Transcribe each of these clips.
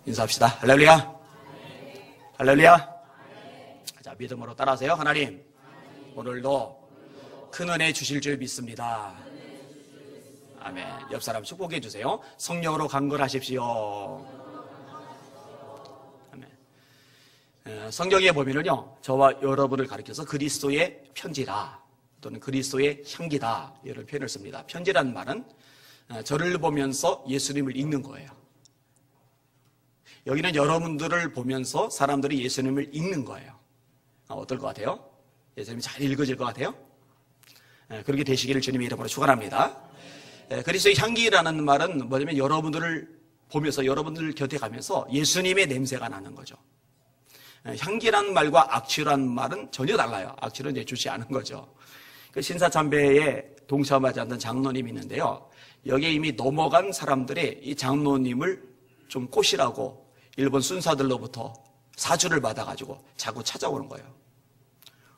인사합시다. 할렐루야. 할렐루야. 자, 믿음으로 따라하세요. 하나님, 오늘도 큰 은혜 주실 줄 믿습니다. 아멘. 옆 사람 축복해 주세요. 성령으로 강건하십시오. 아멘. 성경에 보면은요, 저와 여러분을 가리켜서 그리스도의 편지다 또는 그리스도의 향기다 이런 표현을 씁니다. 편지라는 말은 저를 보면서 예수님을 읽는 거예요. 여기는 여러분들을 보면서 사람들이 예수님을 읽는 거예요. 어떨 것 같아요? 예수님이 잘 읽어질 것 같아요? 그렇게 되시기를 주님의 이름으로 축원합니다. 그리스도의 향기라는 말은 뭐냐면 여러분들을 보면서 여러분들 곁에 가면서 예수님의 냄새가 나는 거죠. 향기라는 말과 악취라는 말은 전혀 달라요. 악취는 이제 좋지 않은 거죠. 그 신사참배에 동참하지 않는 장로님이 있는데요. 여기에 이미 넘어간 사람들이 이 장로님을 좀 꼬시라고 일본 순사들로부터 사주를 받아가지고 자꾸 찾아오는 거예요.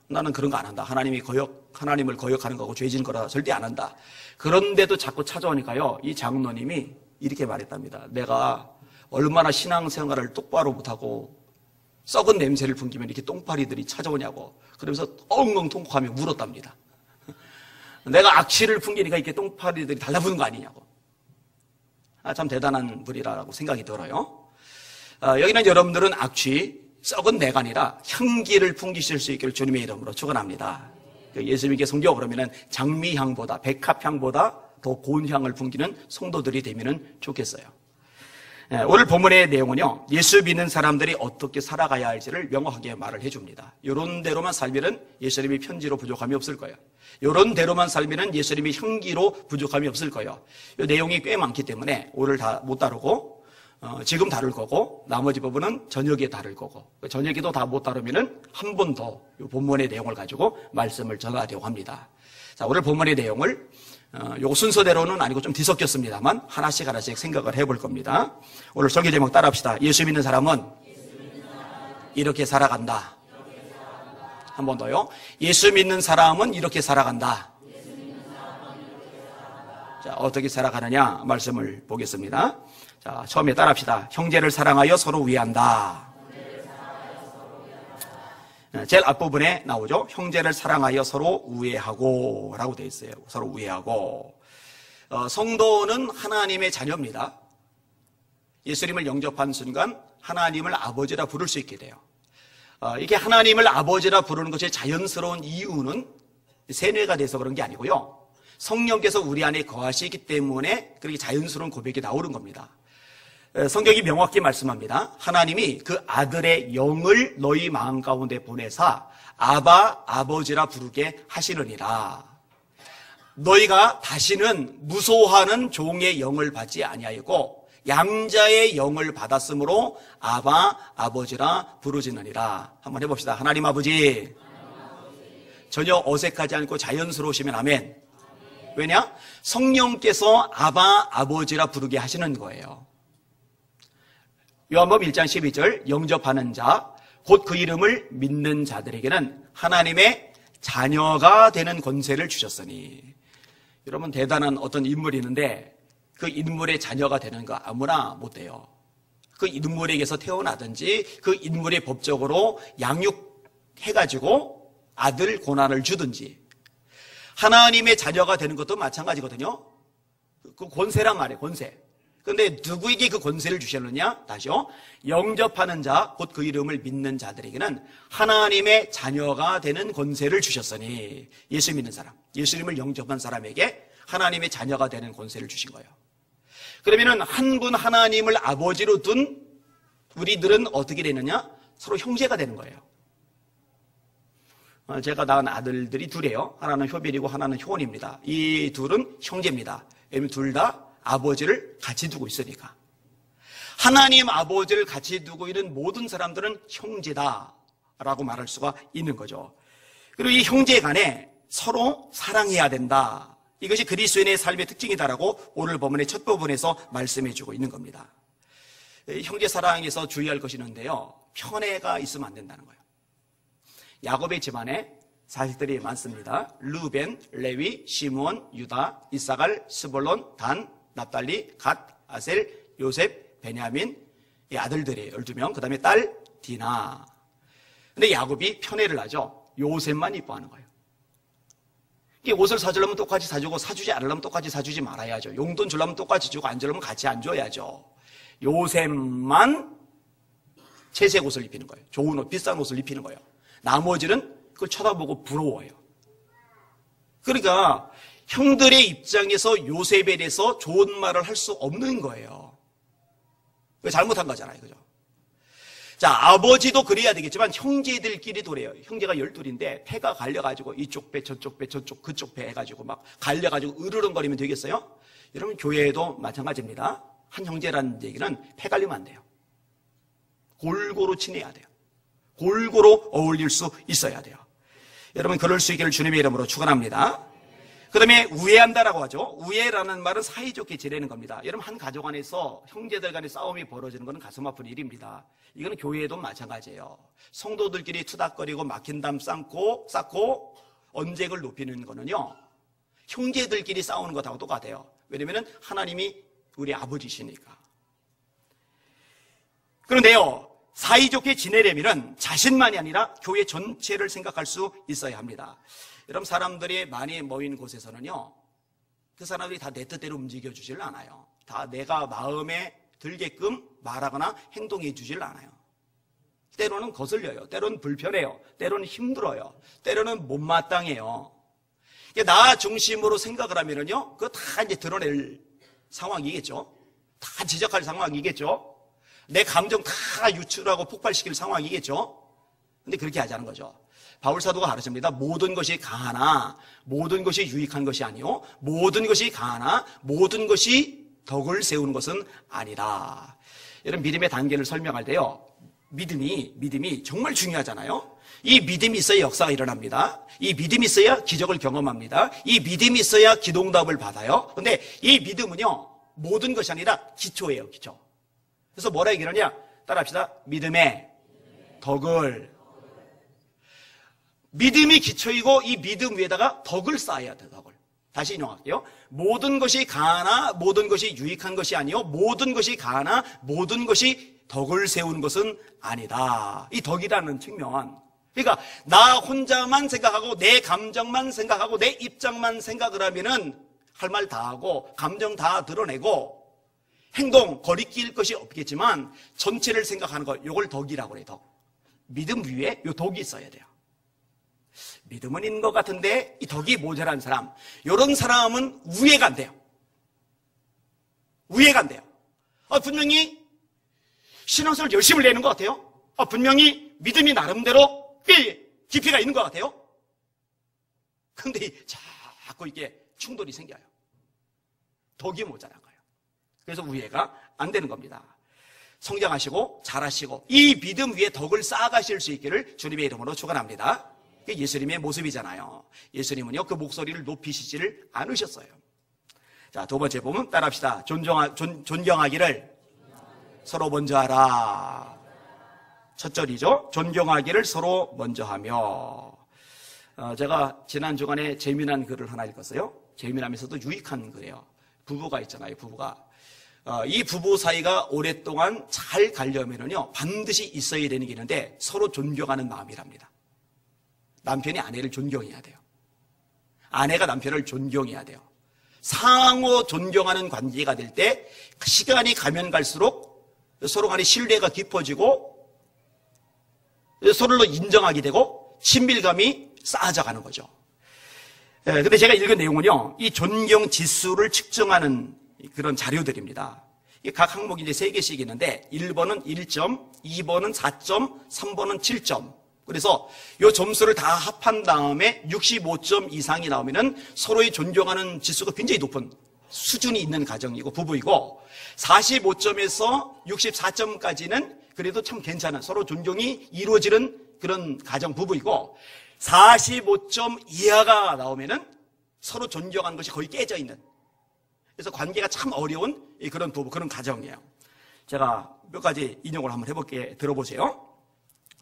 나는 그런 거 안 한다. 하나님을 거역하는 거고 죄진 거라 절대 안 한다. 그런데도 자꾸 찾아오니까요. 이 장로님이 이렇게 말했답니다. 내가 얼마나 신앙생활을 똑바로 못하고 썩은 냄새를 풍기면 이렇게 똥파리들이 찾아오냐고. 그러면서 엉엉 통곡하며 울었답니다. 내가 악취를 풍기니까 이렇게 똥파리들이 달라붙는 거 아니냐고. 참 대단한 분이라고 생각이 들어요. 여기는 여러분들은 악취, 썩은 내가 아니라 향기를 풍기실 수 있기를 주님의 이름으로 축원합니다. 예수님께 성경으로 보면 장미향보다 백합향보다 더 고운 향을 풍기는 성도들이 되면 좋겠어요. 오늘 본문의 내용은요, 예수 믿는 사람들이 어떻게 살아가야 할지를 명확하게 말을 해줍니다. 이런 대로만 살면은 예수님의 편지로 부족함이 없을 거예요. 이런 대로만 살면은 예수님의 향기로 부족함이 없을 거예요. 이 내용이 꽤 많기 때문에 오늘 다 못 다루고 지금 다룰 거고 나머지 부분은 저녁에 다룰 거고 저녁에도 다 못 다루면은 한 번 더 본문의 내용을 가지고 말씀을 전하려고 합니다. 자, 오늘 본문의 내용을 요 순서대로는 아니고 좀 뒤섞였습니다만 하나씩 생각을 해볼 겁니다. 오늘 설교 제목 따라합시다. 예수 믿는 사람은 이렇게 살아간다. 한 번 더요. 예수 믿는 사람은 이렇게 살아간다. 자, 어떻게 살아가느냐 말씀을 보겠습니다. 자, 처음에 따라합시다. 형제를 사랑하여 서로 위한다. 제일 앞부분에 나오죠. 형제를 사랑하여 서로 우애하고 라고 되어 있어요. 서로 우애하고. 성도는 하나님의 자녀입니다. 예수님을 영접한 순간 하나님을 아버지라 부를 수 있게 돼요. 이게 하나님을 아버지라 부르는 것이 자연스러운 이유는 세뇌가 돼서 그런 게 아니고요. 성령께서 우리 안에 거하시기 때문에 그렇게 자연스러운 고백이 나오는 겁니다. 성경이 명확히 말씀합니다. 하나님이 그 아들의 영을 너희 마음 가운데 보내사 아바 아버지라 부르게 하시느니라. 너희가 다시는 무소하는 종의 영을 받지 아니하였고 양자의 영을 받았으므로 아바 아버지라 부르짖느니라. 한번 해봅시다. 하나님 아버지. 전혀 어색하지 않고 자연스러우시면 아멘. 왜냐? 성령께서 아바 아버지라 부르게 하시는 거예요. 요한복음 1장 12절 영접하는 자 곧 그 이름을 믿는 자들에게는 하나님의 자녀가 되는 권세를 주셨으니. 여러분 대단한 어떤 인물이 있는데 그 인물의 자녀가 되는 거 아무나 못 돼요. 그 인물에게서 태어나든지 그 인물의 법적으로 양육해가지고 아들 고난을 주든지 하나님의 자녀가 되는 것도 마찬가지거든요. 그 권세란 말이에요. 권세. 그런데 누구에게 그 권세를 주셨느냐? 다시요. 영접하는 자, 곧 그 이름을 믿는 자들에게는 하나님의 자녀가 되는 권세를 주셨으니. 예수 믿는 사람, 예수님을 영접한 사람에게 하나님의 자녀가 되는 권세를 주신 거예요. 그러면은 한 분 하나님을 아버지로 둔 우리들은 어떻게 되느냐? 서로 형제가 되는 거예요. 제가 낳은 아들들이 둘이에요. 하나는 효빈이고 하나는 효원입니다. 이 둘은 형제입니다. 왜냐하면 둘 다 아버지를 같이 두고 있으니까. 하나님 아버지를 같이 두고 있는 모든 사람들은 형제다라고 말할 수가 있는 거죠. 그리고 이 형제 간에 서로 사랑해야 된다. 이것이 그리스도인의 삶의 특징이다라고 오늘 본문의 첫 부분에서 말씀해주고 있는 겁니다. 형제 사랑에서 주의할 것이 있는데요. 편애가 있으면 안 된다는 거예요. 야곱의 집안에 자식들이 많습니다. 르벤, 레위, 시므온, 유다, 이사갈, 스볼론, 단, 납달리, 갓, 아셀, 요셉, 베냐민, 아들들이에요. 12명. 그 다음에 딸 디나. 근데 야곱이 편애를 하죠. 요셉만 이뻐하는 거예요. 옷을 사주려면 똑같이 사주고 사주지 않으려면 똑같이 사주지 말아야죠. 용돈 주려면 똑같이 주고 안 주려면 같이 안 줘야죠. 요셉만 채색 옷을 입히는 거예요. 좋은 옷, 비싼 옷을 입히는 거예요. 나머지는 그걸 쳐다보고 부러워해요. 그러니까 형들의 입장에서 요셉에 대해서 좋은 말을 할 수 없는 거예요. 잘못한 거잖아요. 그죠? 자, 아버지도 그래야 되겠지만 형제들끼리도 그래요. 형제가 12인데 패가 갈려가지고 이쪽 배, 저쪽 배, 저쪽 그쪽 배 해가지고 막 갈려가지고 으르렁거리면 되겠어요? 여러분 교회에도 마찬가지입니다. 한 형제라는 얘기는 패 갈리면 안 돼요. 골고루 친해야 돼요. 골고루 어울릴 수 있어야 돼요. 여러분 그럴 수 있기를 주님의 이름으로 축원합니다. 그 다음에 우애한다라고 하죠. 우애라는 말은 사이좋게 지내는 겁니다. 여러분 한 가족 안에서 형제들 간의 싸움이 벌어지는 것은 가슴 아픈 일입니다. 이거는 교회에도 마찬가지예요. 성도들끼리 투닥거리고 막힌 담 쌓고 언쟁을 높이는 거는요, 형제들끼리 싸우는 것하고 똑같아요. 왜냐면 하나님이 우리 아버지시니까. 그런데요, 사이좋게 지내려면 자신만이 아니라 교회 전체를 생각할 수 있어야 합니다. 여러분 사람들이 많이 모인 곳에서는요, 그 사람들이 다 내 뜻대로 움직여주질 않아요. 다 내가 마음에 들게끔 말하거나 행동해 주질 않아요. 때로는 거슬려요. 때로는 불편해요. 때로는 힘들어요. 때로는 못마땅해요. 나 중심으로 생각을 하면은요, 그거 다 이제 드러낼 상황이겠죠. 다 지적할 상황이겠죠. 내 감정 다 유출하고 폭발시킬 상황이겠죠. 근데 그렇게 하자는 거죠. 바울사도가 가르칩니다. 모든 것이 강하나 모든 것이 유익한 것이 아니요 모든 것이 강하나 모든 것이 덕을 세우는 것은 아니라. 여러분 믿음의 단계를 설명할 때요, 믿음이 정말 중요하잖아요. 이 믿음이 있어야 역사가 일어납니다. 이 믿음이 있어야 기적을 경험합니다. 이 믿음이 있어야 기도응답을 받아요. 그런데 이 믿음은요, 모든 것이 아니라 기초예요. 기초. 그래서 뭐라 얘기하느냐, 따라합시다. 믿음의 덕을. 믿음이 기초이고 이 믿음 위에다가 덕을 쌓아야 돼요. 덕을. 다시 인용할게요. 모든 것이 강하나 모든 것이 유익한 것이 아니요 모든 것이 강하나 모든 것이 덕을 세우는 것은 아니다. 이 덕이라는 측면, 그러니까 나 혼자만 생각하고 내 감정만 생각하고 내 입장만 생각을 하면은 할 말 다 하고 감정 다 드러내고 행동 거리낄 것이 없겠지만 전체를 생각하는 것, 이걸 덕이라고 그래요. 덕. 믿음 위에 이 덕이 있어야 돼요. 믿음은 있는 것 같은데 이 덕이 모자란 사람, 이런 사람은 우애가 안 돼요. 우애가 안 돼요. 분명히 신앙생활 열심히 내는 것 같아요. 분명히 믿음이 나름대로 꽤 깊이가 있는 것 같아요. 그런데 자꾸 이게 충돌이 생겨요. 덕이 모자란 거예요. 그래서 우애가 안 되는 겁니다. 성장하시고 잘하시고 이 믿음 위에 덕을 쌓아가실 수 있기를 주님의 이름으로 축원합니다. 예수님의 모습이잖아요. 예수님은요, 그 목소리를 높이시지를 않으셨어요. 자, 두 번째 보면 따라합시다. 존경하기를 서로 먼저 하라. 첫 절이죠. 존경하기를 서로 먼저 하며. 제가 지난 주간에 재미난 글을 하나 읽었어요. 재미나면서도 유익한 글이에요. 부부가 있잖아요. 부부가. 이 부부 사이가 오랫동안 잘 가려면은요, 반드시 있어야 되는 게 있는데 서로 존경하는 마음이랍니다. 남편이 아내를 존경해야 돼요. 아내가 남편을 존경해야 돼요. 상호 존경하는 관계가 될 때 시간이 가면 갈수록 서로 간의 신뢰가 깊어지고 서로를 인정하게 되고 친밀감이 쌓아져가는 거죠. 근데 제가 읽은 내용은요, 이 존경 지수를 측정하는 그런 자료들입니다. 각 항목이 이제 3개씩 있는데 1번은 1점, 2번은 4점, 3번은 7점. 그래서 이 점수를 다 합한 다음에 65점 이상이 나오면은 서로의 존경하는 지수가 굉장히 높은 수준이 있는 가정이고 부부이고, 45점에서 64점까지는 그래도 참 괜찮은 서로 존경이 이루어지는 그런 가정 부부이고, 45점 이하가 나오면은 서로 존경하는 것이 거의 깨져 있는, 그래서 관계가 참 어려운 그런 부부, 그런 가정이에요. 제가 몇 가지 인용을 한번 해볼게. 들어보세요.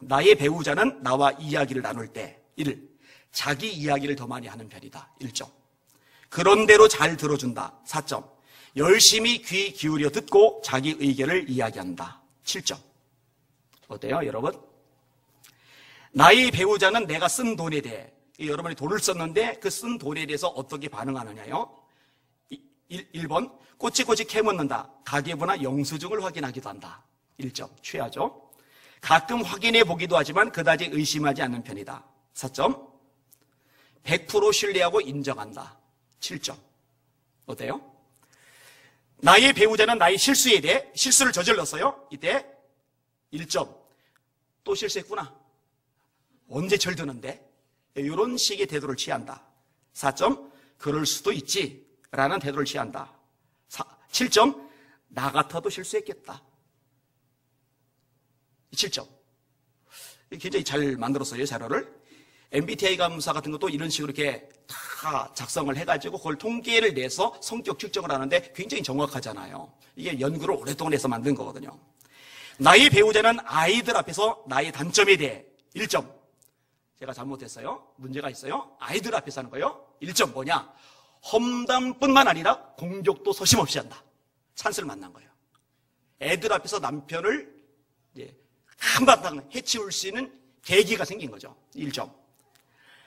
나의 배우자는 나와 이야기를 나눌 때 1. 자기 이야기를 더 많이 하는 편이다. 1점. 그런 대로 잘 들어준다. 4점. 열심히 귀 기울여 듣고 자기 의견을 이야기한다. 7점. 어때요, 여러분? 나의 배우자는 내가 쓴 돈에 대해, 여러분이 돈을 썼는데 그 쓴 돈에 대해서 어떻게 반응하느냐요? 1번, 꼬치꼬치 캐묻는다. 가계부나 영수증을 확인하기도 한다. 1점. 취하죠? 가끔 확인해 보기도 하지만 그다지 의심하지 않는 편이다. 4점. 100% 신뢰하고 인정한다. 7점. 어때요? 나의 배우자는 나의 실수에 대해 실수를 저질렀어요. 이때 1점. 또 실수했구나. 언제 철드는데? 이런 식의 태도를 취한다. 4점. 그럴 수도 있지 라는 태도를 취한다. 7점. 나 같아도 실수했겠다. 7점. 굉장히 잘 만들었어요, 자료를. MBTI 감사 같은 것도 이런 식으로 이렇게 다 작성을 해가지고 그걸 통계를 내서 성격 측정을 하는데 굉장히 정확하잖아요. 이게 연구를 오랫동안 해서 만든 거거든요. 나의 배우자는 아이들 앞에서 나의 단점에 대해 1점. 제가 잘못했어요. 문제가 있어요. 아이들 앞에서 하는 거예요. 1점 뭐냐? 험담뿐만 아니라 공격도 서심없이 한다. 찬스를 만난 거예요. 애들 앞에서 남편을 한바탕 해치울 수 있는 계기가 생긴 거죠. 1점.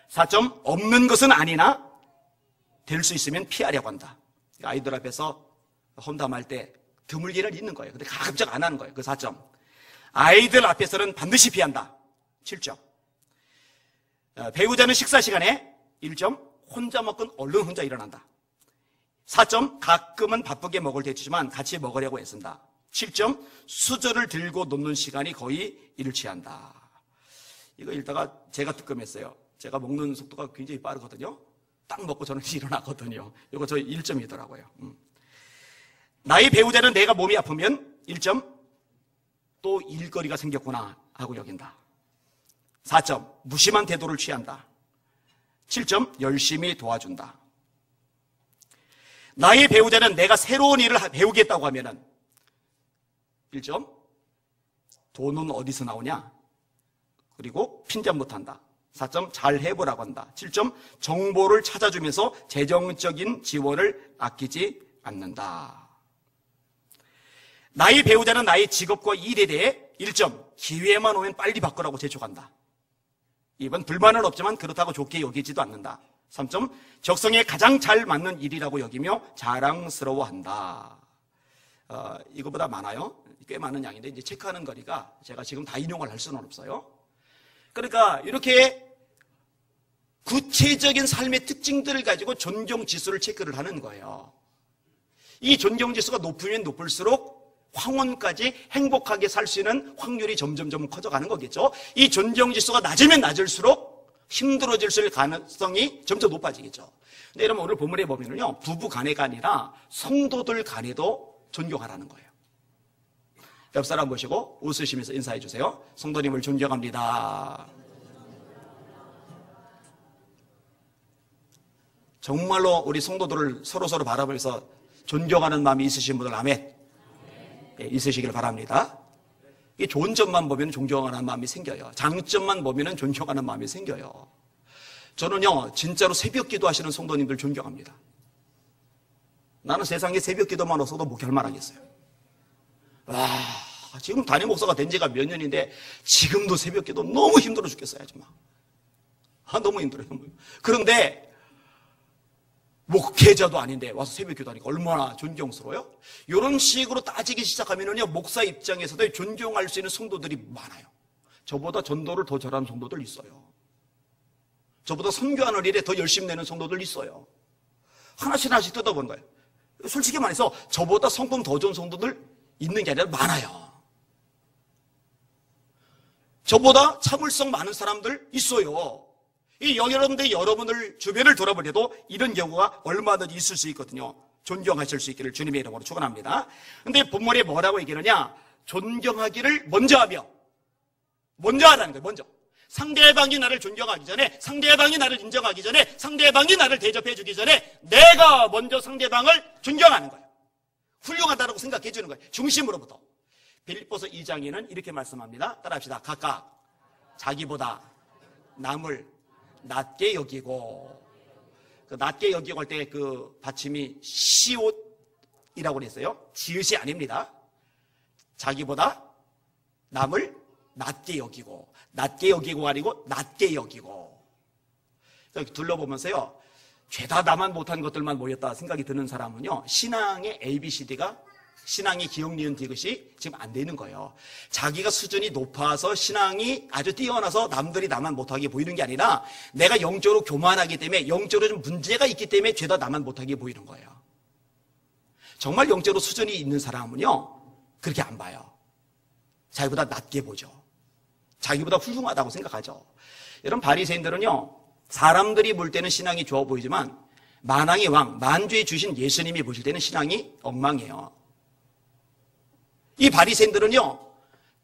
4점. 없는 것은 아니나 될 수 있으면 피하려고 한다. 아이들 앞에서 험담할 때 드물게는 있는 거예요. 근데 가급적 안 하는 거예요. 그 4점. 아이들 앞에서는 반드시 피한다. 7점. 배우자는 식사 시간에 1점. 혼자 먹건 얼른 혼자 일어난다. 4점. 가끔은 바쁘게 먹을 때 주지만 같이 먹으려고 애쓴다. 7점. 수저를 들고 놓는 시간이 거의 일치한다. 이거 읽다가 제가 뜨끔했어요. 제가 먹는 속도가 굉장히 빠르거든요. 딱 먹고 저는 일어나거든요. 이거 저희 1점이더라고요. 나의 배우자는 내가 몸이 아프면 1점. 또 일거리가 생겼구나 하고 여긴다. 4점. 무심한 태도를 취한다. 7점. 열심히 도와준다. 나의 배우자는 내가 새로운 일을 배우겠다고 하면은 1점. 돈은 어디서 나오냐? 그리고 핀잔 못한다. 4점. 잘 해보라고 한다. 7점. 정보를 찾아주면서 재정적인 지원을 아끼지 않는다. 나의 배우자는 나의 직업과 일에 대해 1점. 기회만 오면 빨리 바꾸라고 재촉한다. 2번. 불만은 없지만 그렇다고 좋게 여기지도 않는다. 3점. 적성에 가장 잘 맞는 일이라고 여기며 자랑스러워한다. 이거보다 많아요. 꽤 많은 양인데 이제 체크하는 거리가 제가 지금 다 인용을 할 수는 없어요. 그러니까 이렇게 구체적인 삶의 특징들을 가지고 존경 지수를 체크를 하는 거예요. 이 존경 지수가 높으면 높을수록 황혼까지 행복하게 살 수 있는 확률이 점점 커져가는 거겠죠. 이 존경 지수가 낮으면 낮을수록 힘들어질 수 있는 가능성이 점점 높아지겠죠. 근데 여러분 오늘 본문에 보면은요, 부부 간에가 아니라 성도들 간에도 존경하라는 거예요. 옆 사람 보시고 웃으시면서 인사해 주세요. 성도님을 존경합니다. 정말로 우리 성도들을 서로 바라보면서 존경하는 마음이 있으신 분들 아멘. 네, 있으시길 바랍니다. 이 좋은 점만 보면 존경하는 마음이 생겨요. 장점만 보면 존경하는 마음이 생겨요. 저는요 진짜로 새벽 기도하시는 성도님들 존경합니다. 나는 세상에 새벽 기도만 없어도 목회할 만하겠어요. 와, 지금 담임 목사가 된 지가 몇 년인데 지금도 새벽 기도 너무 힘들어 죽겠어요. 정말. 너무 힘들어요. 그런데 목회자도 아닌데 와서 새벽 기도하니까 얼마나 존경스러워요? 이런 식으로 따지기 시작하면요, 목사 입장에서도 존경할 수 있는 성도들이 많아요. 저보다 전도를 더 잘하는 성도들 있어요. 저보다 선교하는 일에 더 열심히 내는 성도들 있어요. 하나씩 뜯어보는 거예요. 솔직히 말해서 저보다 성품 더 좋은 성도들 있는 게 아니라 많아요. 저보다 참을성 많은 사람들 있어요. 여러분들 주변을 돌아보려도 이런 경우가 얼마든지 있을 수 있거든요. 존경하실 수 있기를 주님의 이름으로 축원합니다. 근데 본문에 뭐라고 얘기하느냐? 존경하기를 먼저 하라는 거예요. 먼저. 상대방이 나를 존경하기 전에, 상대방이 나를 인정하기 전에, 상대방이 나를 대접해 주기 전에 내가 먼저 상대방을 존경하는 거예요. 훌륭하다고 생각해 주는 거예요. 중심으로부터. 빌립보서 2장에는 이렇게 말씀합니다. 따라합시다. 각각 자기보다 남을 낮게 여기고, 그 낮게 여기고 할 때 그 받침이 시옷이라고 그랬어요. 지읒이 아닙니다. 자기보다 남을 낮게 여기고, 낮게 여기고가 아니고 낮게 여기고. 둘러보면서요, 죄다 나만 못한 것들만 모였다 생각이 드는 사람은요, 신앙의 ABCD가, 신앙의 기억, 니은, 디귿이 지금 안 되는 거예요. 자기가 수준이 높아서 신앙이 아주 뛰어나서 남들이 나만 못하게 보이는 게 아니라 내가 영적으로 교만하기 때문에, 영적으로 좀 문제가 있기 때문에 죄다 나만 못하게 보이는 거예요. 정말 영적으로 수준이 있는 사람은요, 그렇게 안 봐요. 자기보다 낮게 보죠. 자기보다 훌륭하다고 생각하죠. 여러분, 바리새인들은요, 사람들이 볼 때는 신앙이 좋아 보이지만 만왕의 왕, 만주의 주신 예수님이 보실 때는 신앙이 엉망이에요. 이 바리새인들은요,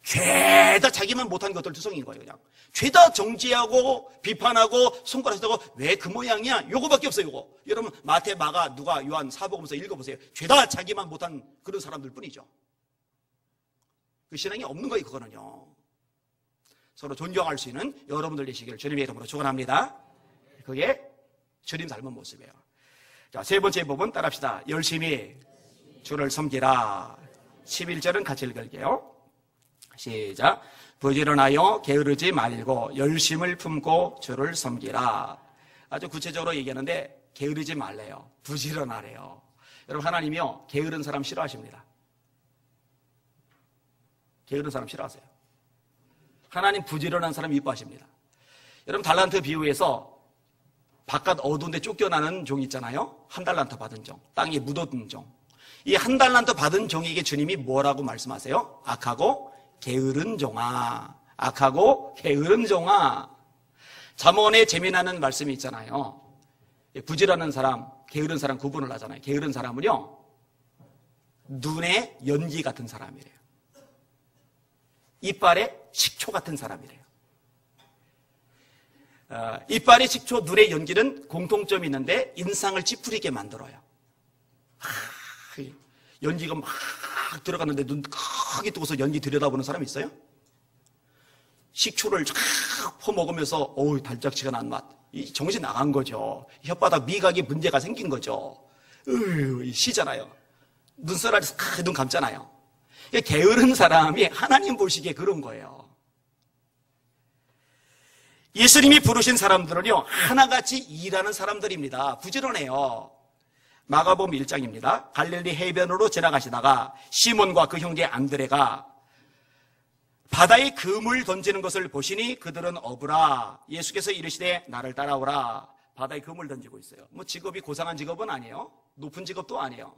죄다 자기만 못한 것들 투성인 거예요. 그냥 죄다 정죄하고 비판하고 손가락으로 왜 그 모양이야? 요거밖에 없어요. 요거. 여러분, 마태, 마가, 누가, 요한, 사복음서 읽어보세요. 죄다 자기만 못한 그런 사람들 뿐이죠. 그 신앙이 없는 거예요. 그거는요. 서로 존경할 수 있는 여러분들 되시기를 주님의 이름으로 축원합니다. 그게 주님 닮은 모습이에요. 자, 세 번째 법은 따라합시다. 열심히 주를 섬기라. 11절은 같이 읽을게요. 시작. 부지런하여 게으르지 말고 열심을 품고 주를 섬기라. 아주 구체적으로 얘기하는데 게으르지 말래요. 부지런하래요. 여러분, 하나님이요, 게으른 사람 싫어하십니다. 게으른 사람 싫어하세요. 하나님 부지런한 사람 이뻐하십니다. 여러분, 달란트 비유에서 바깥 어두운 데 쫓겨나는 종 있잖아요. 한 달란트 받은 종, 땅에 묻어둔 종. 이 한 달란트 받은 종에게 주님이 뭐라고 말씀하세요? 악하고 게으른 종아, 악하고 게으른 종아. 잠언에 재미나는 말씀이 있잖아요. 부지런한 사람, 게으른 사람 구분을 하잖아요. 게으른 사람은요, 눈에 연기 같은 사람이래요. 이빨에 식초 같은 사람이래요. 이빨의 식초, 눈의 연기는 공통점이 있는데 인상을 찌푸리게 만들어요. 연기가 막 들어갔는데 눈 크게 뜨고서 연기 들여다보는 사람 있어요? 식초를 쫙 퍼먹으면서 어우, 달짝지근한 맛. 정신 나간 거죠. 혓바닥 미각에 문제가 생긴 거죠. 시잖아요. 눈살아리 눈 감잖아요. 게으른 사람이 하나님 보시기에 그런 거예요. 예수님이 부르신 사람들은요, 하나같이 일하는 사람들입니다. 부지런해요. 마가복음 1장입니다. 갈릴리 해변으로 지나가시다가 시몬과 그 형제 안드레가 바다에 금을 던지는 것을 보시니 그들은 어부라. 예수께서 이르시되 나를 따라오라. 바다에 금을 던지고 있어요. 뭐 직업이 고상한 직업은 아니에요. 높은 직업도 아니에요.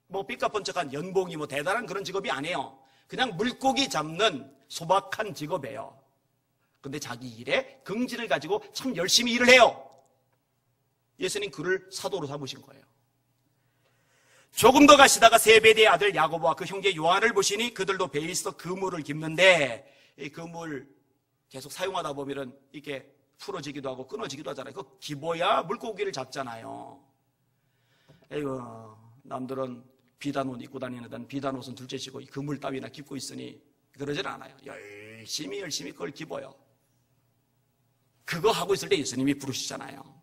뭐 삐까뻔쩍한 연봉이 뭐 대단한 그런 직업이 아니에요. 그냥 물고기 잡는 소박한 직업이에요. 근데 자기 일에 긍지를 가지고 참 열심히 일을 해요. 예수님 그를 사도로 삼으신 거예요. 조금 더 가시다가 세베대의 아들 야고보와 그 형제 요한을 보시니 그들도 배에 있어 그물을 깁는데 이 그물 계속 사용하다 보면은 이렇게 풀어지기도 하고 끊어지기도 하잖아요. 그 깁어야 물고기를 잡잖아요. 에이구, 남들은 비단 옷 입고 다니는 데는 비단 옷은 둘째치고 이 그물 따위나 깁고 있으니 그러질 않아요. 열심히 그걸 깁어요. 그거 하고 있을 때 예수님이 부르시잖아요.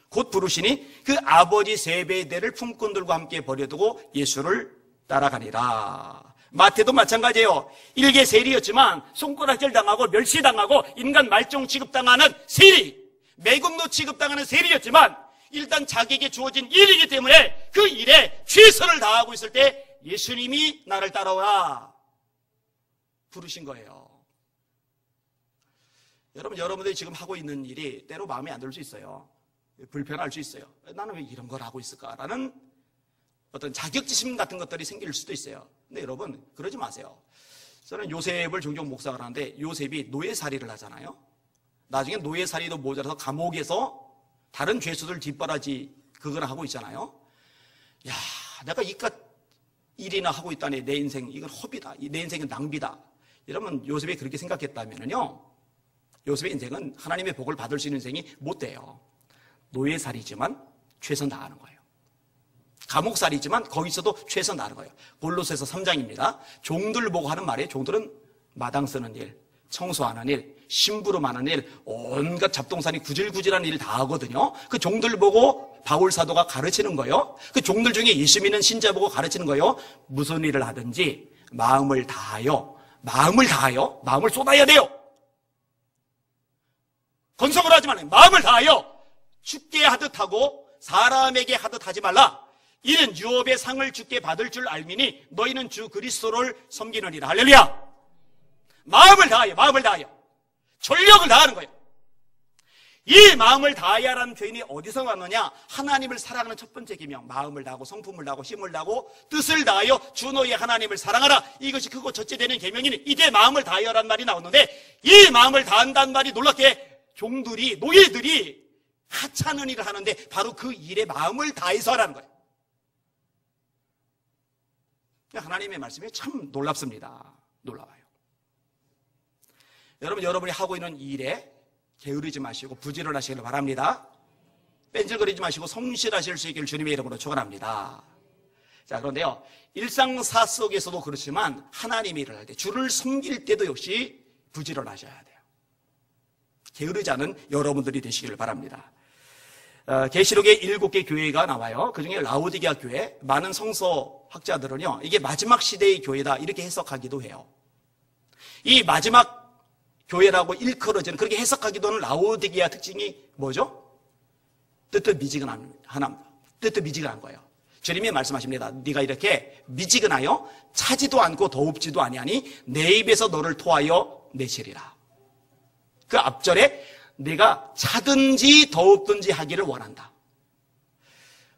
곧 부르시니 그 아버지 세베대를 품꾼들과 함께 버려두고 예수를 따라가니라. 마태도 마찬가지예요. 일개 세리였지만 손가락질 당하고 멸시당하고 인간 말종 취급당하는 세리, 매국노 취급당하는 세리였지만 일단 자기에게 주어진 일이기 때문에 그 일에 최선을 다하고 있을 때 예수님이 나를 따라오라 부르신 거예요. 여러분들이 지금 하고 있는 일이 때로 마음에 안 들 수 있어요. 불편할 수 있어요. 나는 왜 이런 걸 하고 있을까라는 어떤 자격지심 같은 것들이 생길 수도 있어요. 근데 여러분, 그러지 마세요. 저는 요셉을 종종 묵상을 하는데 요셉이 노예살이를 하잖아요. 나중에 노예살이도 모자라서 감옥에서 다른 죄수들 뒷바라지 그거나 하고 있잖아요. 야, 내가 이깟 일이나 하고 있다니 내 인생 이건 허비다. 내 인생은 낭비다. 여러분, 요셉이 그렇게 생각했다면요, 요셉의 인생은 하나님의 복을 받을 수 있는 인생이 못 돼요. 노예살이지만 최선 다하는 거예요. 감옥살이지만 거기서도 최선 다하는 거예요. 골로새서 3장입니다. 종들 보고 하는 말이에요. 종들은 마당 쓰는 일, 청소하는 일, 심부름하는 일, 온갖 잡동사니 구질구질한 일 다 하거든요. 그 종들 보고 바울 사도가 가르치는 거예요. 그 종들 중에 예수 믿는 신자 보고 가르치는 거예요. 무슨 일을 하든지 마음을 다하여 마음을 다하여 마음을 쏟아야 돼요. 건성을 하지 말아요. 마음을 다하여 주께 하듯 하고 사람에게 하듯 하지 말라. 이는 유업의 상을 주께 받을 줄 알미니 너희는 주 그리스도를 섬기느니라. 할렐루야. 마음을 다하여 전력을 다하는 거예요. 이 마음을 다하여라는 표현이 어디서 왔느냐? 하나님을 사랑하는 첫 번째 계명, 마음을 다하고 성품을 다하고 힘을 다하고 뜻을 다하여 주 너의 하나님을 사랑하라. 이것이 크고 첫째 되는 계명이니 이제 마음을 다하여라는 말이 나오는데, 이 마음을 다한다는 말이 놀랍게 종들이, 노예들이 하찮은 일을 하는데 바로 그 일에 마음을 다해서 하라는 거예요. 하나님의 말씀이 참 놀랍습니다. 놀라워요. 여러분, 여러분이 하고 있는 일에 게으르지 마시고 부지런하시기를 바랍니다. 뺀질거리지 마시고 성실하실 수 있기를 주님의 이름으로 축원합니다. 자, 그런데요, 일상사 속에서도 그렇지만 하나님의 일을 할 때, 주를 섬길 때도 역시 부지런하셔야 돼요. 게으르지 않은 여러분들이 되시기를 바랍니다. 계시록에 7개 교회가 나와요. 그중에 라오디게아 교회, 많은 성서학자들은요, 이게 마지막 시대의 교회다 이렇게 해석하기도 해요. 이 마지막 교회라고 일컬어지는, 그렇게 해석하기도 하는 라오디게아 특징이 뭐죠? 뜨뜻미지근한 하나입니다. 뜨뜻미지근한 거예요. 주님이 말씀하십니다. 네가 이렇게 미지근하여 차지도 않고 더웁지도 아니하니 내 입에서 너를 토하여 내시리라. 그 앞절에 네가 차든지 더웁든지 하기를 원한다.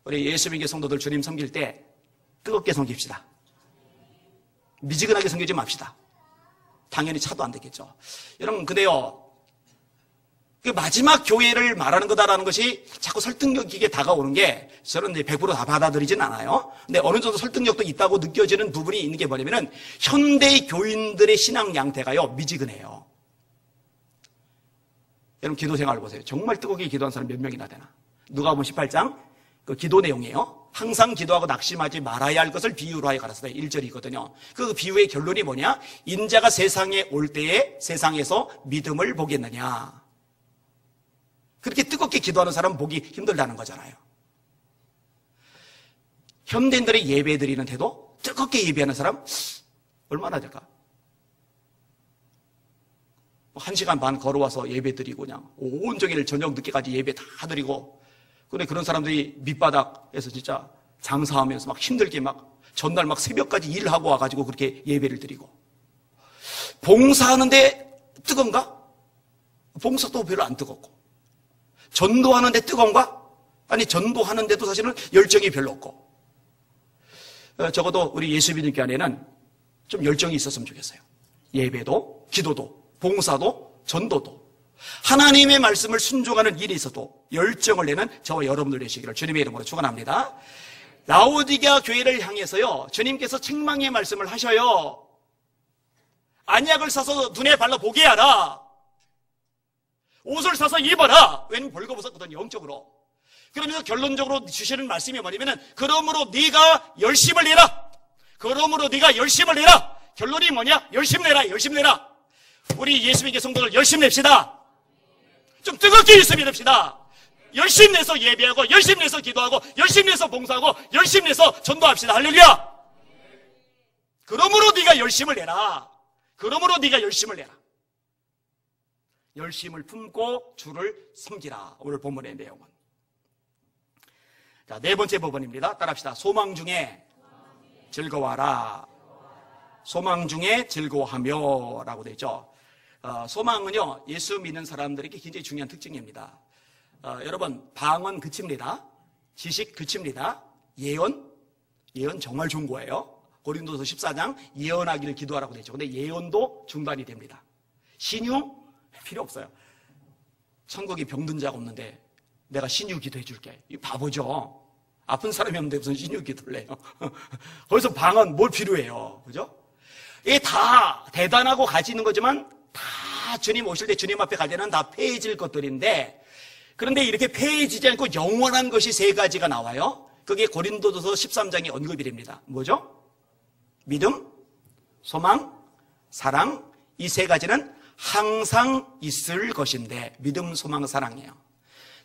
우리 예수님의 성도들 주님 섬길 때 뜨겁게 섬깁시다. 미지근하게 섬기지 맙시다. 당연히 차도 안 되겠죠. 여러분, 근데요, 그 마지막 교회를 말하는 거다라는 것이 자꾸 설득력 있게 다가오는 게, 저는 이제 100% 다 받아들이진 않아요. 근데 어느 정도 설득력도 있다고 느껴지는 부분이 있는 게 뭐냐면은, 현대 교인들의 신앙 양태가요, 미지근해요. 여러분, 기도 생활을 보세요. 정말 뜨겁게 기도한 사람 몇 명이나 되나? 누가복음 18장 그 기도 내용이에요. 항상 기도하고 낙심하지 말아야 할 것을 비유로 하여 가르치다 1절이거든요. 그 비유의 결론이 뭐냐? 인자가 세상에 올 때에 세상에서 믿음을 보겠느냐. 그렇게 뜨겁게 기도하는 사람은 보기 힘들다는 거잖아요. 현대인들의 예배 드리는 태도, 뜨겁게 예배하는 사람 얼마나 될까? 1시간 반 걸어와서 예배 드리고 그냥 온종일 저녁 늦게까지 예배 다 드리고, 근데 그런 사람들이 밑바닥에서 진짜 장사하면서 막 힘들게 막 전날 막 새벽까지 일하고 와가지고 그렇게 예배를 드리고, 봉사하는데 뜨거운가? 봉사도 별로 안 뜨겁고, 전도하는데 뜨거운가? 아니, 전도하는데도 사실은 열정이 별로 없고. 적어도 우리 예수 믿는 교회에는 좀 열정이 있었으면 좋겠어요. 예배도, 기도도, 봉사도, 전도도, 하나님의 말씀을 순종하는 일이 있어도 열정을 내는 저와 여러분들 되시기를 주님의 이름으로 축원합니다. 라오디게아 교회를 향해서요, 주님께서 책망의 말씀을 하셔요. 안약을 사서 눈에 발라 보게 하라. 옷을 사서 입어라. 왜냐면 벌거벗었거든요, 영적으로. 그러면서 결론적으로 주시는 말씀이 뭐냐면은, 그러므로 네가 열심을 내라. 그러므로 네가 열심을 내라. 결론이 뭐냐? 열심 내라, 열심 내라. 우리 예수님의 성도들 열심 냅시다. 좀 뜨겁게 열심히 냅시다. 열심 내서 예배하고, 열심 내서 기도하고, 열심 내서 봉사하고, 열심 내서 전도합시다. 할렐루야. 그러므로 네가 열심을 내라. 그러므로 네가 열심을 내라. 열심을 품고 주를 섬기라. 오늘 본문의 내용은. 자, 네 번째 부분입니다. 따라합시다. 소망 중에 즐거워하라. 소망 중에 즐거워하며 라고 되어 있죠. 소망은요, 예수 믿는 사람들에게 굉장히 중요한 특징입니다. 여러분, 방언 그칩니다. 지식 그칩니다. 예언 정말 좋은 거예요. 고린도서 14장 예언하기를 기도하라고 되어 있죠. 근데 예언도 중단이 됩니다. 신유 필요 없어요. 천국에 병든 자가 없는데 내가 신유 기도해 줄게. 이 바보죠. 아픈 사람이 없는데 무슨 신유 기도를 해요. 거기서 방언 뭘 필요해요. 그죠? 이게 다 대단하고 가치 있는 거지만 다 주님 오실 때 주님 앞에 갈 때는 다 폐해질 것들인데, 그런데 이렇게 폐해지지 않고 영원한 것이 세 가지가 나와요. 그게 고린도전서 13장의 언급이 됩니다. 뭐죠? 믿음, 소망, 사랑. 이 세 가지는 항상 있을 것인데, 믿음, 소망, 사랑이에요.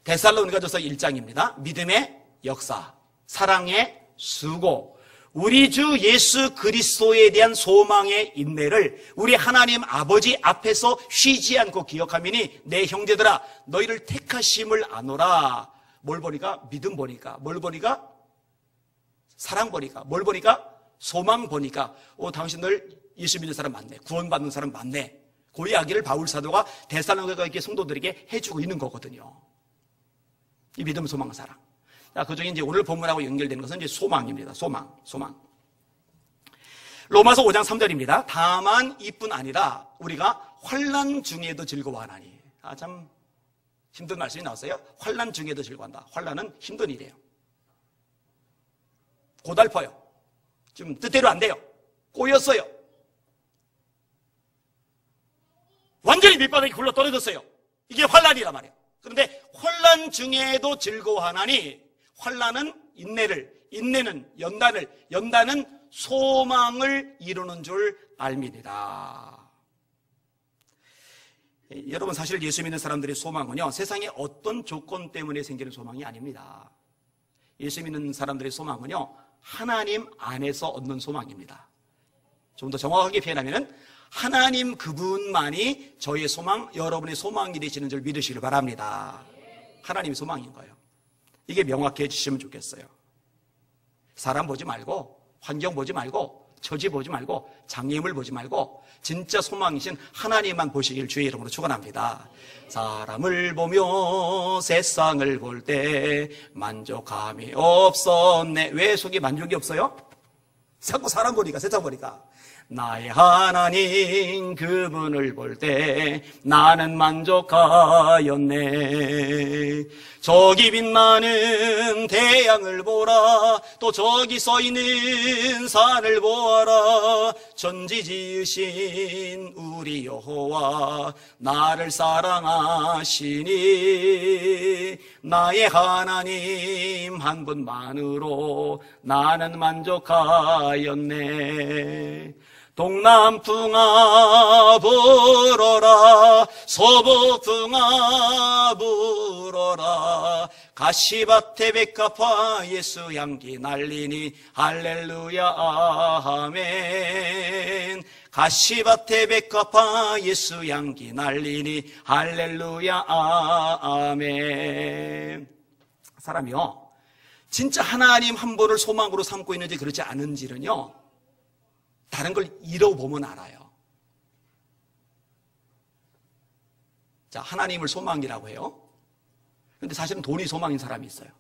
데살로니가전서 1장입니다. 믿음의 역사, 사랑의 수고, 우리 주 예수 그리스도에 대한 소망의 인내를 우리 하나님 아버지 앞에서 쉬지 않고 기억하미니 내 형제들아 너희를 택하심을 아노라. 뭘 보니까? 믿음 보니까. 뭘 보니까? 사랑 보니까. 뭘 보니까? 소망 보니까. 당신들 예수 믿는 사람 많네. 구원받는 사람 많네. 그 이야기를 바울 사도가 데살로니가 성도들에게 해주고 있는 거거든요. 이 믿음, 소망, 사랑. 자, 그 중에 이제 오늘 본문하고 연결되는 것은 이제 소망입니다. 소망. 로마서 5장 3절입니다. 다만 이뿐 아니라 우리가 환난 중에도 즐거워하나니. 참 힘든 말씀이 나왔어요. 환난 중에도 즐거워한다. 환난은 힘든 일이에요. 고달퍼요. 좀 뜻대로 안 돼요. 꼬였어요. 완전히 밑바닥에 굴러 떨어졌어요. 이게 환난이란 말이에요. 그런데 환난 중에도 즐거워하나니 환난은 인내를, 인내는 연단을, 연단은 소망을 이루는 줄 알미니라. 여러분, 사실 예수 믿는 사람들의 소망은요, 세상의 어떤 조건 때문에 생기는 소망이 아닙니다. 예수 믿는 사람들의 소망은요, 하나님 안에서 얻는 소망입니다. 좀 더 정확하게 표현하면은 하나님 그분만이 저의 소망, 여러분의 소망이 되시는 줄 믿으시길 바랍니다. 하나님이 소망인 거예요. 이게 명확해 주시면 좋겠어요. 사람 보지 말고, 환경 보지 말고, 처지 보지 말고, 장애물 보지 말고 진짜 소망이신 하나님만 보시길 주의 이름으로 축원합니다. 사람을 보며 세상을 볼 때 만족함이 없었네. 왜 속에 만족이 없어요? 자꾸 사람 보니까, 세상 보니까. 나의 하나님 그분을 볼 때 나는 만족하였네. 저기 빛나는 태양을 보라. 또 저기 서 있는 산을 보아라. 전지 지으신 우리 여호와 나를 사랑하시니 나의 하나님 한 분만으로 나는 만족하였네. 동남풍아 불어라. 서북풍아 불어라. 가시밭에 백합화 예수 향기 날리니 할렐루야 아멘. 가시밭에 백합화 예수 향기 날리니 할렐루야 아멘. 사람이요, 진짜 하나님 한 분을 소망으로 삼고 있는지 그렇지 않은지는요, 다른 걸 잃어보면 알아요. 자, 하나님을 소망이라고 해요. 근데 사실은 돈이 소망인 사람이 있어요.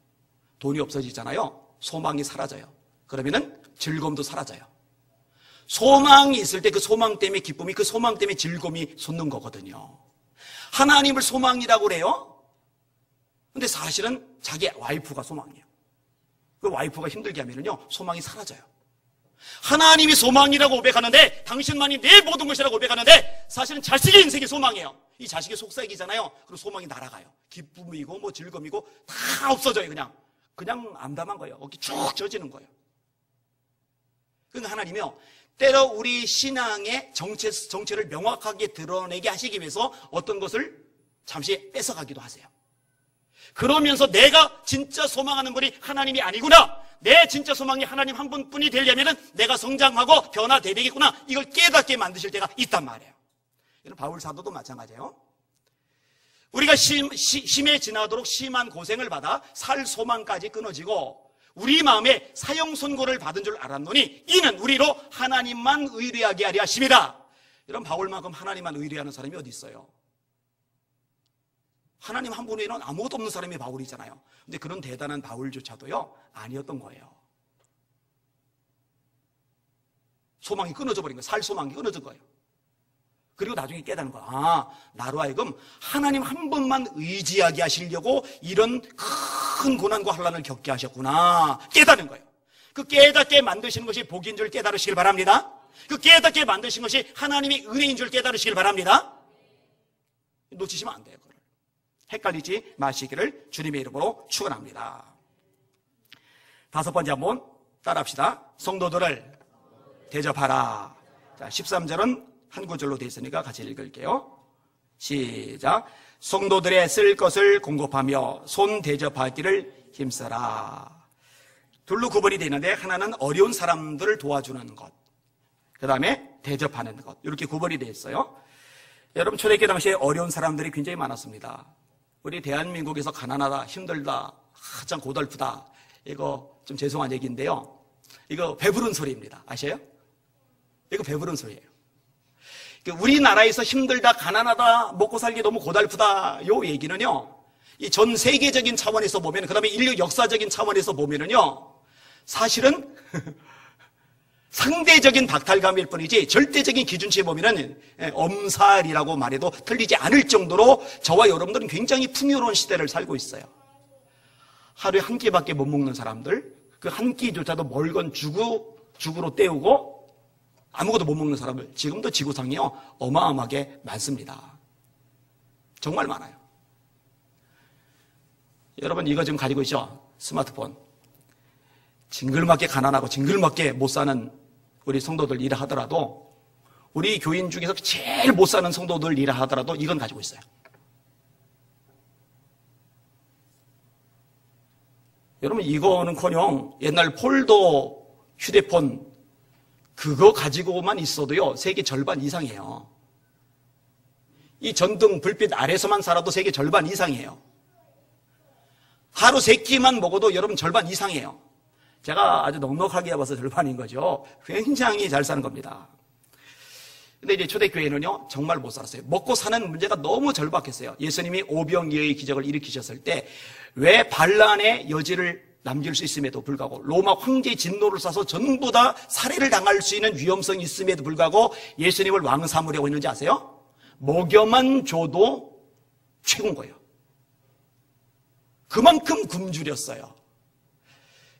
돈이 없어지잖아요. 소망이 사라져요. 그러면은 즐거움도 사라져요. 소망이 있을 때 그 소망 때문에 기쁨이, 그 소망 때문에 즐거움이 솟는 거거든요. 하나님을 소망이라고 그래요. 근데 사실은 자기 와이프가 소망이에요. 그 와이프가 힘들게 하면은요, 소망이 사라져요. 하나님이 소망이라고 고백하는데, 당신만이 내 모든 것이라고 고백하는데, 사실은 자식의 인생이 소망이에요. 이 자식의 속삭이잖아요. 그리고 소망이 날아가요. 기쁨이고 뭐 즐거움이고 다 없어져요. 그냥 암담한 거예요. 어깨 쭉 젖지는 거예요. 그러니까 하나님이요, 때로 우리 신앙의 정체를 명확하게 드러내게 하시기 위해서 어떤 것을 잠시 뺏어가기도 하세요. 그러면서 내가 진짜 소망하는 분이 하나님이 아니구나, 내 진짜 소망이 하나님 한 분뿐이 되려면 내가 성장하고 변화되겠구나, 이걸 깨닫게 만드실 때가 있단 말이에요. 이런 바울 사도도 마찬가지예요. 우리가 심해 지나도록 심한 고생을 받아 살 소망까지 끊어지고 우리 마음에 사형 선고를 받은 줄 알았노니 이는 우리로 하나님만 의뢰하게 하려 하심이라. 이런 바울만큼 하나님만 의뢰하는 사람이 어디 있어요? 하나님 한 분 외에는 아무것도 없는 사람이 바울이잖아요. 근데 그런 대단한 바울조차도요, 아니었던 거예요. 소망이 끊어져 버린 거예요. 살 소망이 끊어진 거예요. 그리고 나중에 깨닫는 거예요. 아, 나로 하여금 하나님 한 분만 의지하게 하시려고 이런 큰 고난과 환난을 겪게 하셨구나, 깨닫는 거예요. 그 깨닫게 만드시는 것이 복인 줄 깨달으시길 바랍니다. 그 깨닫게 만드신 것이 하나님이 은혜인 줄 깨달으시길 바랍니다. 놓치시면 안 돼요. 그걸 헷갈리지 마시기를 주님의 이름으로 축원합니다. 다섯 번째 한번 따라합시다. 성도들을 대접하라. 자, 13절은 한 구절로 되어 있으니까 같이 읽을게요. 시작. 성도들의 쓸 것을 공급하며 손 대접하기를 힘써라. 둘로 구분이 되는데 하나는 어려운 사람들을 도와주는 것, 그 다음에 대접하는 것, 이렇게 구분이 되어 있어요. 여러분, 초대교회 당시에 어려운 사람들이 굉장히 많았습니다. 우리 대한민국에서 가난하다, 힘들다, 참 고달프다, 이거 좀 죄송한 얘기인데요, 이거 배부른 소리입니다. 아셔요? 이거 배부른 소리예요. 우리나라에서 힘들다, 가난하다, 먹고 살기 너무 고달프다, 요 얘기는요, 이 전 세계적인 차원에서 보면, 그 다음에 인류 역사적인 차원에서 보면은요, 사실은 상대적인 박탈감일 뿐이지 절대적인 기준치에 보면은 엄살이라고 말해도 틀리지 않을 정도로 저와 여러분들은 굉장히 풍요로운 시대를 살고 있어요. 하루에 한 끼밖에 못 먹는 사람들, 그 한 끼조차도 멀건 죽으로 때우고 아무것도 못 먹는 사람들, 지금도 지구상이요 어마어마하게 많습니다. 정말 많아요. 여러분, 이거 지금 가지고 있죠? 스마트폰. 징글맞게 가난하고 징글맞게 못 사는 우리 성도들 일을 하더라도, 우리 교인 중에서 제일 못 사는 성도들 일을 하더라도 이건 가지고 있어요. 여러분, 이거는커녕 옛날 폴더 휴대폰 그거 가지고만 있어도요 세계 절반 이상이에요. 이 전등 불빛 아래서만 살아도 세계 절반 이상이에요. 하루 3끼만 먹어도 여러분 절반 이상이에요. 제가 아주 넉넉하게 해봐서 절반인 거죠. 굉장히 잘 사는 겁니다. 근데 이제 초대교회는요 정말 못 살았어요. 먹고 사는 문제가 너무 절박했어요. 예수님이 오병이어의 기적을 일으키셨을 때 왜 반란의 여지를 남길 수 있음에도 불구하고, 로마 황제의 진노를 쏴서 전부 다 살해를 당할 수 있는 위험성이 있음에도 불구하고 예수님을 왕 삼으려고 했는지 아세요? 먹여만 줘도 최고인 거예요. 그만큼 굶주렸어요.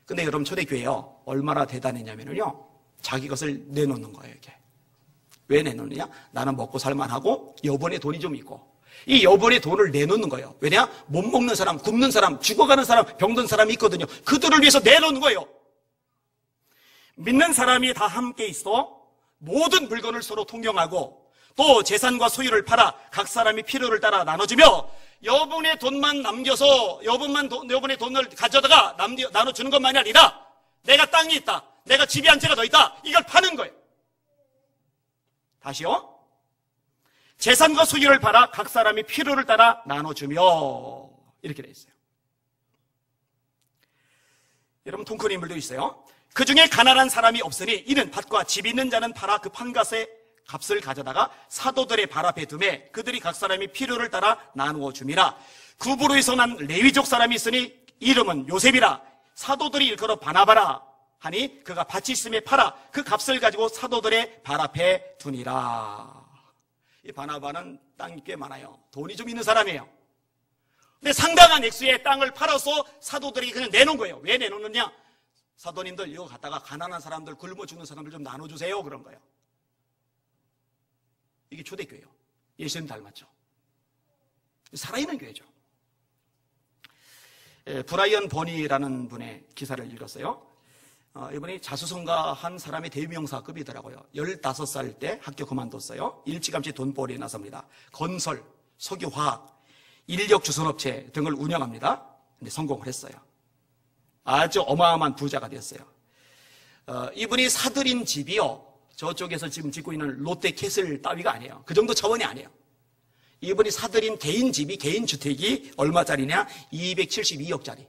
근데 여러분, 초대교회요 얼마나 대단했냐면요 자기 것을 내놓는 거예요. 이게 왜 내놓느냐? 나는 먹고 살만하고 여분의 돈이 좀 있고, 이 여분의 돈을 내놓는 거예요. 왜냐? 못 먹는 사람, 굶는 사람, 죽어가는 사람, 병든 사람이 있거든요. 그들을 위해서 내놓는 거예요. 믿는 사람이 다 함께 있어 모든 물건을 서로 통용하고, 또 재산과 소유를 팔아 각 사람이 필요를 따라 나눠주며, 여분의 돈만 남겨서 여분의 돈을 가져다가 나눠주는 것만이 아니라, 내가 땅이 있다, 내가 집이 한 채가 더 있다, 이걸 파는 거예요. 다시요. 재산과 소유를 팔아 각 사람이 필요를 따라 나눠주며, 이렇게 되어 있어요. 여러분, 통큰 인물도 있어요. 그 중에 가난한 사람이 없으니 이는 밭과 집 있는 자는 팔아 그 판갓의 값을 가져다가 사도들의 발 앞에 두매 그들이 각 사람이 필요를 따라 나누어 줌이라. 구브로에서 난 레위족 사람이 있으니 이름은 요셉이라. 사도들이 일컬어 바나바라 하니 그가 밭이 있음에 팔아 그 값을 가지고 사도들의 발 앞에 두니라. 이 바나바는 땅이 꽤 많아요. 돈이 좀 있는 사람이에요. 근데 상당한 액수의 땅을 팔아서 사도들이 그냥 내놓은 거예요. 왜 내놓느냐? 사도님들 이거 갖다가 가난한 사람들, 굶어 죽는 사람들 좀 나눠주세요, 그런 거예요. 이게 초대교회예요. 예수님 닮았죠. 살아있는 교회죠. 브라이언 버니라는 분의 기사를 읽었어요. 이분이 자수성가한 사람의 대명사급이더라고요. 15살 때 학교 그만뒀어요. 일찌감치 돈벌이에 나섭니다. 건설, 석유화학, 인력주선업체 등을 운영합니다. 근데 성공을 했어요. 아주 어마어마한 부자가 됐어요. 이분이 사들인 집이요, 저쪽에서 지금 짓고 있는 롯데캐슬 따위가 아니에요. 그 정도 차원이 아니에요. 이분이 사들인 개인 집이, 개인 주택이 얼마짜리냐? 272억짜리.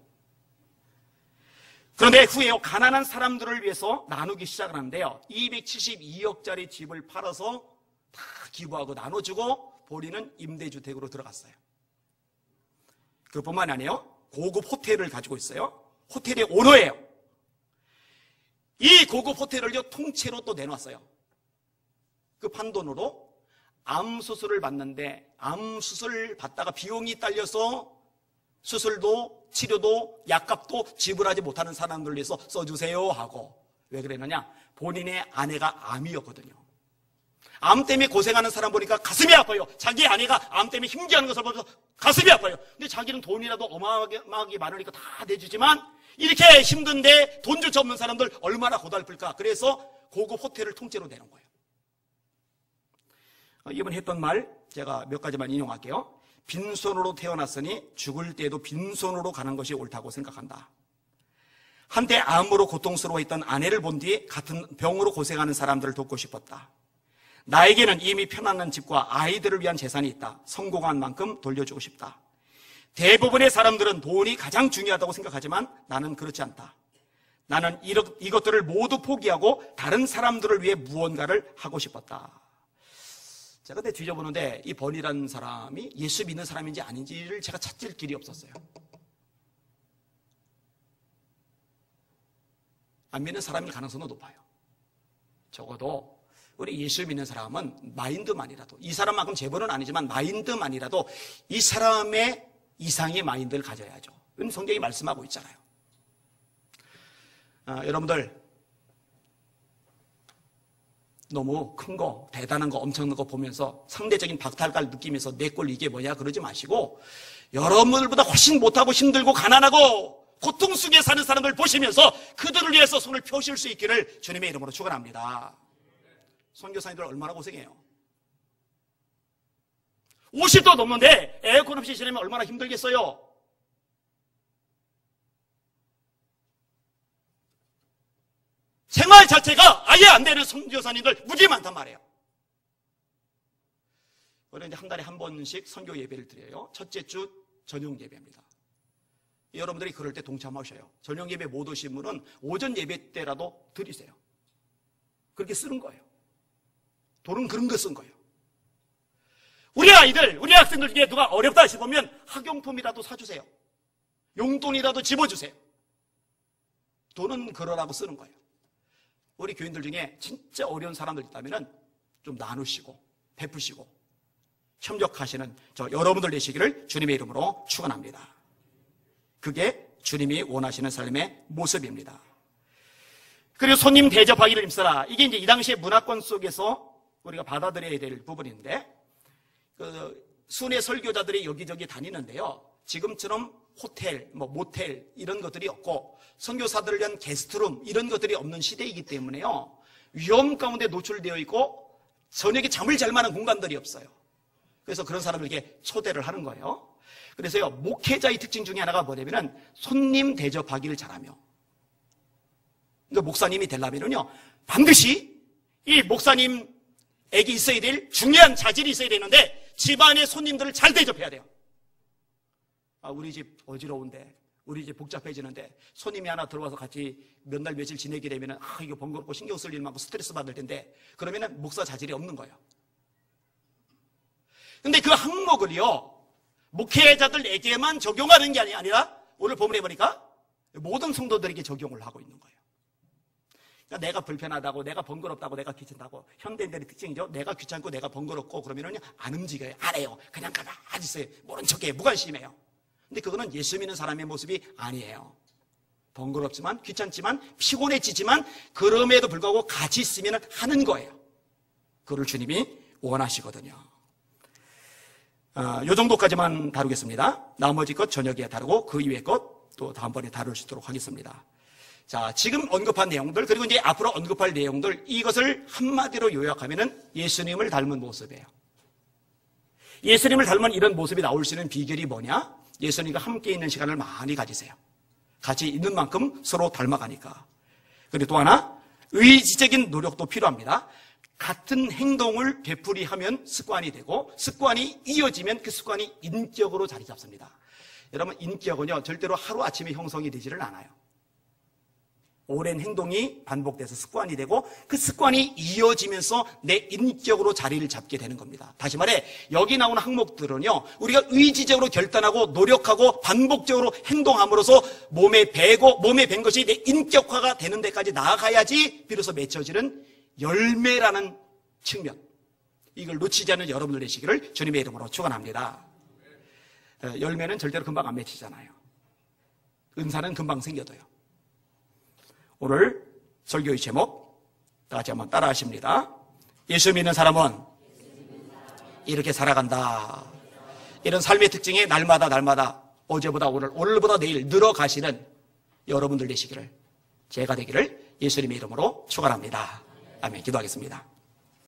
그런데 후에요, 가난한 사람들을 위해서 나누기 시작을 하는데요, 272억짜리 집을 팔아서 다 기부하고 나눠주고 본인은 임대주택으로 들어갔어요. 그뿐만이 아니에요. 고급 호텔을 가지고 있어요. 호텔의 오너예요. 이 고급 호텔을요 통째로 또 내놨어요. 그 판돈으로 암 수술을 받는데, 암 수술 받다가 비용이 딸려서 수술도 치료도 약값도 지불하지 못하는 사람들을 위해서 써주세요 하고. 왜 그랬느냐? 본인의 아내가 암이었거든요. 암 때문에 고생하는 사람 보니까 가슴이 아파요. 자기 아내가 암 때문에 힘겨워하는 것을 보면서 가슴이 아파요. 근데 자기는 돈이라도 어마어마하게 많으니까 다 내주지만, 이렇게 힘든데 돈조차 없는 사람들 얼마나 고달플까. 그래서 고급 호텔을 통째로 내는 거예요. 이번 했던 말 제가 몇 가지만 인용할게요. 빈손으로 태어났으니 죽을 때도 빈손으로 가는 것이 옳다고 생각한다. 한때 암으로 고통스러워했던 아내를 본 뒤 같은 병으로 고생하는 사람들을 돕고 싶었다. 나에게는 이미 편안한 집과 아이들을 위한 재산이 있다. 성공한 만큼 돌려주고 싶다. 대부분의 사람들은 돈이 가장 중요하다고 생각하지만 나는 그렇지 않다. 나는 이것들을 모두 포기하고 다른 사람들을 위해 무언가를 하고 싶었다. 제가 그때 뒤져보는데 이 버니라는 사람이 예수 믿는 사람인지 아닌지를 제가 찾을 길이 없었어요. 안 믿는 사람일 가능성도 높아요. 적어도 우리 예수 믿는 사람은 마인드만이라도, 이 사람만큼 재벌은 아니지만 마인드만이라도 이 사람의 이상의 마인드를 가져야죠. 그건 성경이 말씀하고 있잖아요. 여러분들 너무 큰 거, 대단한 거, 엄청난 거 보면서 상대적인 박탈감을 느끼면서 내 꼴 이게 뭐냐 그러지 마시고, 여러분들보다 훨씬 못하고 힘들고 가난하고 고통 속에 사는 사람들 보시면서 그들을 위해서 손을 펴실 수 있기를 주님의 이름으로 축원합니다. 선교사님들 얼마나 고생해요. 50도 넘는데 에어컨 없이 지내면 얼마나 힘들겠어요. 생활 자체가 아예 안 되는 선교사님들 무지 많단 말이에요. 우리는 이제 한 달에 한 번씩 선교 예배를 드려요. 첫째 주 저녁 예배입니다. 여러분들이 그럴 때 동참하셔요. 저녁 예배 못 오신 분은 오전 예배 때라도 드리세요. 그렇게 쓰는 거예요. 돈은 그런 거 쓴 거예요. 우리 아이들, 우리 학생들 중에 누가 어렵다 싶으면 학용품이라도 사주세요. 용돈이라도 집어주세요. 돈은 그러라고 쓰는 거예요. 우리 교인들 중에 진짜 어려운 사람들 있다면 좀 나누시고 베푸시고 협력하시는 저 여러분들 되시기를 주님의 이름으로 축원합니다. 그게 주님이 원하시는 삶의 모습입니다. 그리고 손님 대접하기를 힘써라. 이게 이제 이 당시의 문화권 속에서 우리가 받아들여야 될 부분인데, 순회 설교자들이 여기저기 다니는데요. 지금처럼 호텔, 모텔 이런 것들이 없고 선교사들을 위한 게스트룸 이런 것들이 없는 시대이기 때문에요. 위험 가운데 노출되어 있고 저녁에 잠을 잘 만한 공간들이 없어요. 그래서 그런 사람들에게 초대를 하는 거예요. 그래서요, 목회자의 특징 중에 하나가 뭐냐면은 손님 대접하기를 잘하며, 그러니까 목사님이 되려면은요, 반드시 이 목사님에게 있어야 될 중요한 자질이 있어야 되는데 집안의 손님들을 잘 대접해야 돼요. 우리 집 어지러운데, 우리 집 복잡해지는데 손님이 하나 들어와서 같이 몇 날 며칠 지내게 되면은 이거 번거롭고 신경 쓸 일 많고 스트레스 받을 텐데, 그러면은 목사 자질이 없는 거예요. 근데 그 항목을요, 목회자들에게만 적용하는 게 아니라 오늘 본문에 보니까 모든 성도들에게 적용을 하고 있는 거예요. 그러니까 내가 불편하다고, 내가 번거롭다고, 내가 귀찮다고, 현대인들의 특징이죠. 내가 귀찮고 내가 번거롭고 그러면은 안 움직여요. 안 해요. 그냥 가만히 있어요. 모른 척해. 무관심해요. 근데 그거는 예수 믿는 사람의 모습이 아니에요. 번거롭지만, 귀찮지만, 피곤해지지만 그럼에도 불구하고 같이 있으면 하는 거예요. 그걸 주님이 원하시거든요. 요 정도까지만 다루겠습니다. 나머지 것 저녁에 다루고 그 이외의 것 또 다음번에 다룰 수 있도록 하겠습니다. 자, 지금 언급한 내용들, 그리고 이제 앞으로 언급할 내용들, 이것을 한마디로 요약하면은 예수님을 닮은 모습이에요. 예수님을 닮은 이런 모습이 나올 수 있는 비결이 뭐냐? 예수님과 함께 있는 시간을 많이 가지세요. 같이 있는 만큼 서로 닮아가니까. 그리고 또 하나, 의지적인 노력도 필요합니다. 같은 행동을 되풀이하면 습관이 되고, 습관이 이어지면 그 습관이 인격으로 자리 잡습니다. 여러분, 인격은요, 절대로 하루아침에 형성이 되지를 않아요. 오랜 행동이 반복돼서 습관이 되고 그 습관이 이어지면서 내 인격으로 자리를 잡게 되는 겁니다. 다시 말해, 여기 나오는 항목들은요, 우리가 의지적으로 결단하고 노력하고 반복적으로 행동함으로써 몸에 밴 것이 내 인격화가 되는 데까지 나아가야지 비로소 맺혀지는 열매라는 측면, 이걸 놓치지 않는 여러분들 되시기를 주님의 이름으로 축원합니다. 열매는 절대로 금방 안 맺히잖아요. 은사는 금방 생겨도요. 오늘 설교의 제목 다 같이 한번 따라 하십니다. 예수 믿는 사람은 이렇게 살아간다. 이런 삶의 특징이 날마다 어제보다 오늘, 오늘보다 내일 늘어가시는 여러분들 되시기를, 제가 되기를 예수님의 이름으로 축원합니다. 아멘. 기도하겠습니다.